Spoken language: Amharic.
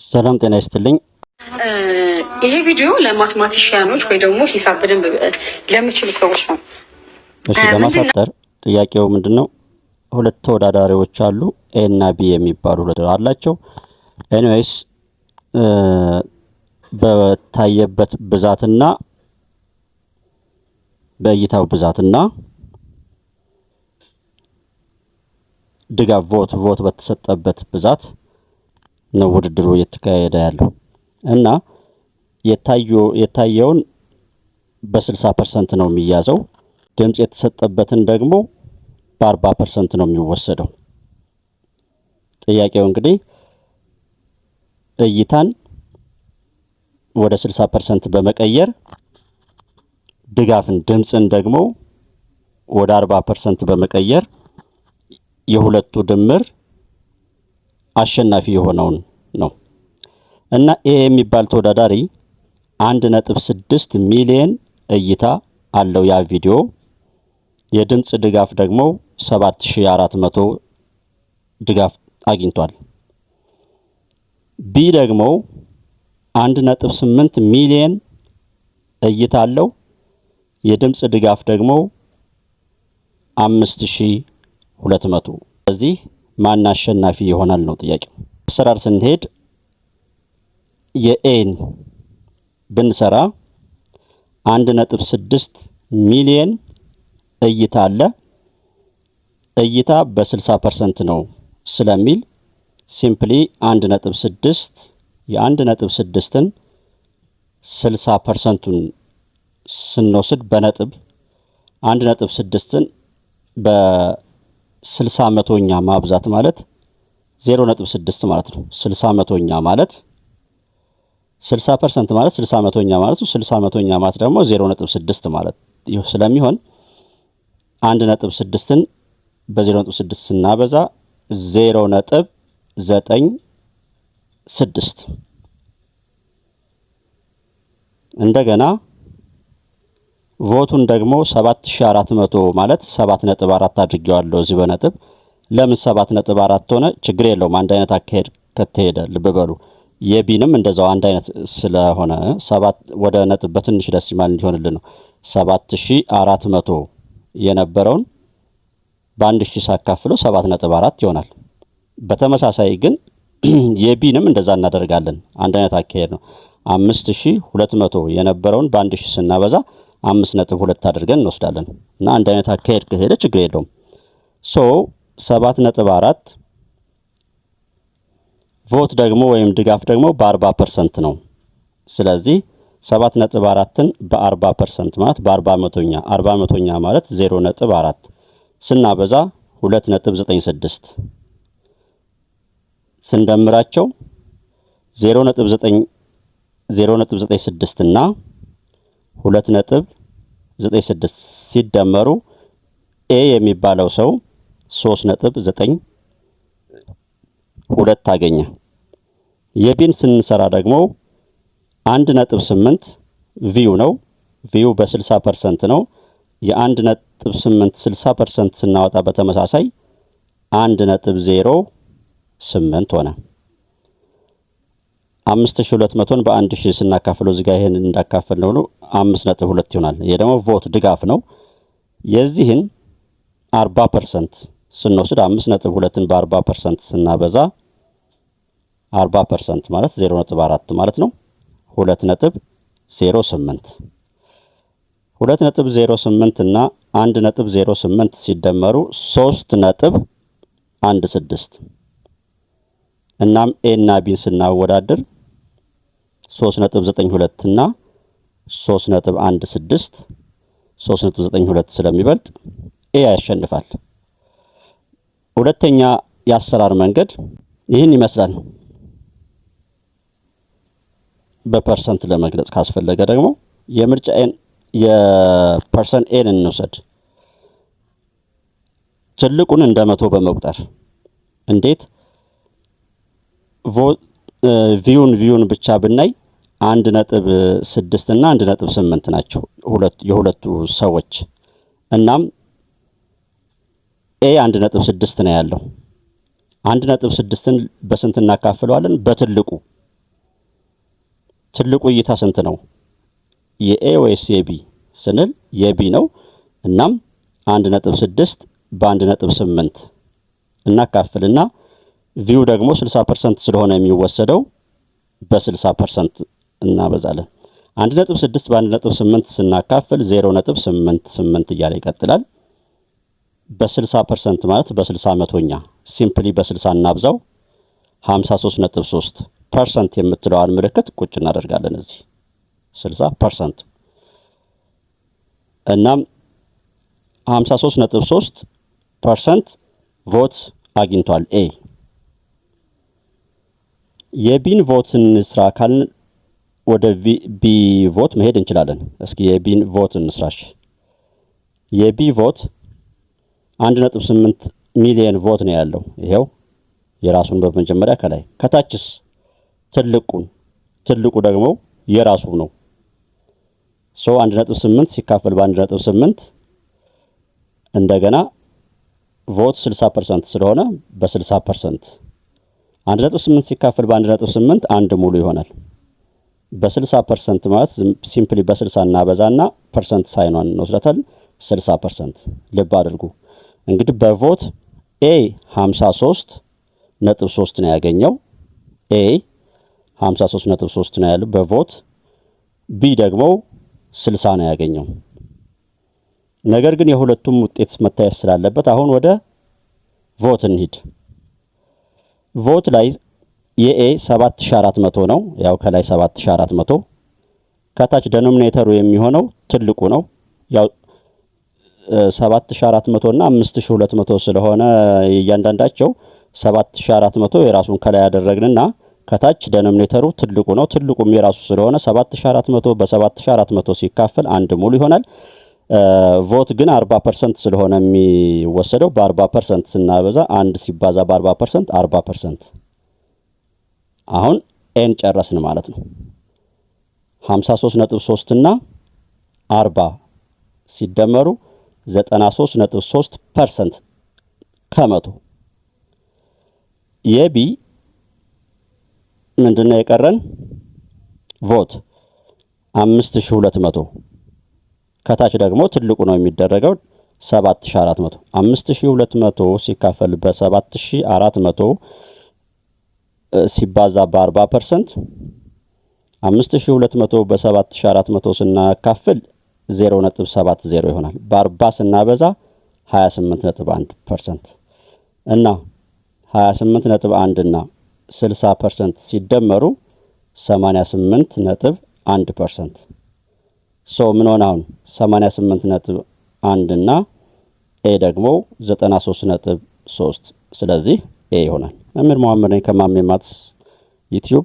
ሰላም ጤና ይስጥልኝ። ይሄ ቪዲዮ ለማትማቲሽያኖች ወይ ደግሞ ሂሳብ በደንብ ለሚችሉ ሰዎች ነው። እሺ ለማሳጠር ጥያቄው ምንድነው? ሁለት ተወዳዳሪዎች አሉ ኤ እና ቢ የሚባሉ ሁለት አላቸው። ኤኒዌይስ በታየበት ብዛትና በእይታው ብዛትና ድጋፍ ቮት በተሰጠበት ብዛት ነው ውድድሩ እየተካሄደ ያለው እና የታየውን በ60% ነው የሚያዘው። ድምጽ የተሰጠበትን ደግሞ በ40% ነው የሚወሰደው። ጥያቄው እንግዲህ እይታን ወደ 60% በመቀየር ድጋፍን ድምጽን ደግሞ ወደ 40% በመቀየር የሁለቱ ድምር አሸናፊ የሆነውን ነው እና ኤ የሚባል ተወዳዳሪ 1.6 ሚሊዮን እይታ አለው ያ ቪዲዮ። የድምጽ ድጋፍ ደግሞ 7400 ድጋፍ አግኝቷል። ቢ ደግሞ 1.8 ሚሊዮን እይታ አለው። የድምጽ ድጋፍ ደግሞ 5200። ስለዚህ ማን አሸናፊ ይሆናል ነው ጥያቄው። አሰራር ስንሄድ የኤን ብንሰራ 1.6 ሚሊዮን እይታ አለ። እይታ በ60% ነው ስለሚል ሲምፕሊ 1.6 የ1.6ን 60%ን ስንወስድ በነጥብ 1.6ን በ60 መቶኛ ማብዛት ማለት 0.6 ማለት ነው። 60 መቶኛ ማለት 60% ማለት 60 መቶኛ ማለት 60 መቶኛ ማለት ደግሞ 0.6 ማለት ስለሚሆን 1.6ን በ0.6 ስናበዛ 0.96 እንደገና ቮቱን ደግሞ 7400 ማለት 7.4 አድርጌዋለሁ እዚህ በነጥብ። ለምን 7.4 ሆነ? ችግር የለውም አንድ አይነት አካሄድ ከተሄደ ልብ በሉ። የቢንም እንደዛው አንድ አይነት ስለሆነ 7 ወደ ነጥብ በትንሽ ደሲማል እንዲሆንልን ነው 7400 የነበረውን በ1000 ሳካፍለው 7.4 ይሆናል። በተመሳሳይ ግን የቢንም እንደዛ እናደርጋለን። አንድ አይነት አካሄድ ነው። 5200 የነበረውን በ1000 ስናበዛ 5.2 አድርገን እንወስዳለን እና አንድ አይነት አካሄድ ከሄደ ችግር የለውም። 7.4 ቮት ደግሞ ወይም ድጋፍ ደግሞ በ40% ነው። ስለዚህ 7.4ን በ40% ማለት በ40 መቶኛ 40 መቶኛ ማለት 0.4 ስናበዛ 2.96 ስንደምራቸው 0.96 እና 2.96 ሲደመሩ ኤ የሚባለው ሰው 3.92 አገኘ። የቢን ስንሰራ ደግሞ 1.8 ቪው ነው። ቪው በ60% ነው። የ1.8 60% ስናወጣ በተመሳሳይ 1.08 ሆነ። 5200ን በ1000 ስናካፍለው እዚህ ጋር ይሄን እንዳካፈልነው ነው 5.2 ይሆናል። ይሄ ደግሞ ቮት ድጋፍ ነው። የዚህን 40% ስንወስድ 5.2ን በ40% ስናበዛ 40% ማለት 0.4 ማለት ነው። 2.08 2.08 እና 1.08 ሲደመሩ 3.16 እናም ኤ እና ቢን ስናወዳድር 3.92 እና 3.16 3.92 ስለሚበልጥ ኤ ያሸንፋል። ሁለተኛ የአሰራር መንገድ ይህን ይመስላል። በፐርሰንት ለመግለጽ ካስፈለገ ደግሞ የምርጫ ኤን የፐርሰንት ኤን እንውሰድ። ትልቁን እንደ 100 በመቁጠር እንዴት ቪውን ብቻ ብናይ 1.6 እና 1.8 ናቸው የሁለቱ ሰዎች። እናም ኤ 1.6 ነው ያለው። 1.6ን በስንት እናካፍለዋለን? በትልቁ ትልቁ እይታ ስንት ነው? የኤ ወይስ የቢ ስንል የቢ ነው። እናም 1.6 በ1.8 እናካፍልና ቪው ደግሞ 60% ስለሆነ የሚወሰደው በ60% እናበዛለን። 1.6 በ1.8 ስናካፍል 0.88 እያለ ይቀጥላል። በ60% ማለት በ60 መቶኛ ሲምፕሊ በ60 እናብዛው 53.3% የምትለዋን ምልክት ቁጭ እናደርጋለን እዚህ 60%። እናም 53.3% ቮት አግኝቷል ኤ። የቢን ቮት እንስራ ካልን ወደ ቢ ቮት መሄድ እንችላለን። እስኪ የቢን ቮት እንስራሽ። የቢ ቮት 1.8 ሚሊዮን ቮት ነው ያለው። ይሄው የራሱን በመጀመሪያ ከላይ ከታችስ ትልቁ ደግሞ የራሱ ነው። 1.8 ሲካፈል በ1.8 እንደገና ቮት 60% ስለሆነ በ60% 1.8 ሲካፈል በ1.8 አንድ ሙሉ ይሆናል። በ60% ማለት ሲምፕሊ በ60 እናበዛና ፐርሰንት ሳይኗን እንወስዳታለን 60%። ልብ አድርጉ እንግዲህ በቮት ኤ 53.3 ነው ያገኘው። ኤ 53.3 ነው ያለው በቮት ቢ ደግሞ 60 ነው ያገኘው። ነገር ግን የሁለቱም ውጤት መታየት ስላለበት አሁን ወደ ቮት እንሂድ። ቮት ላይ የኤ 7400 ነው። ያው ከላይ 7400 ከታች ዴኖሚኔተሩ የሚሆነው ትልቁ ነው። ያው 7400 እና 5200 ስለሆነ እያንዳንዳቸው 7400 የራሱን ከላይ ያደረግንና ከታች ዴኖሚኔተሩ ትልቁ ነው። ትልቁም የራሱ ስለሆነ 7400 በ7400 ሲካፈል አንድ ሙሉ ይሆናል። ቮት ግን 40% ስለሆነ የሚወሰደው በ40% ስናበዛ አንድ ሲባዛ በ40% 40%። አሁን ኤን ጨረስን ማለት ነው። 53.3 እና 40 ሲደመሩ 93.3% ከመቶ። የቢ ምንድነው የቀረን? ቮት 5200 ከታች ደግሞ ትልቁ ነው የሚደረገው 7400 5200 ሲካፈል በ7400 ሲባዛ በ40% 5200 በ7400 ስናካፍል 0.70 ይሆናል። በ40 ስናበዛ 28.1% እና 28.1 እና 60% ሲደመሩ 88.1%። ምን ሆነ አሁን 88.1 እና ኤ ደግሞ 93.3። ስለዚህ ኤ ይሆናል። መምህር መሐመድ ነኝ ከማሜ ማትስ ዩቲዩብ።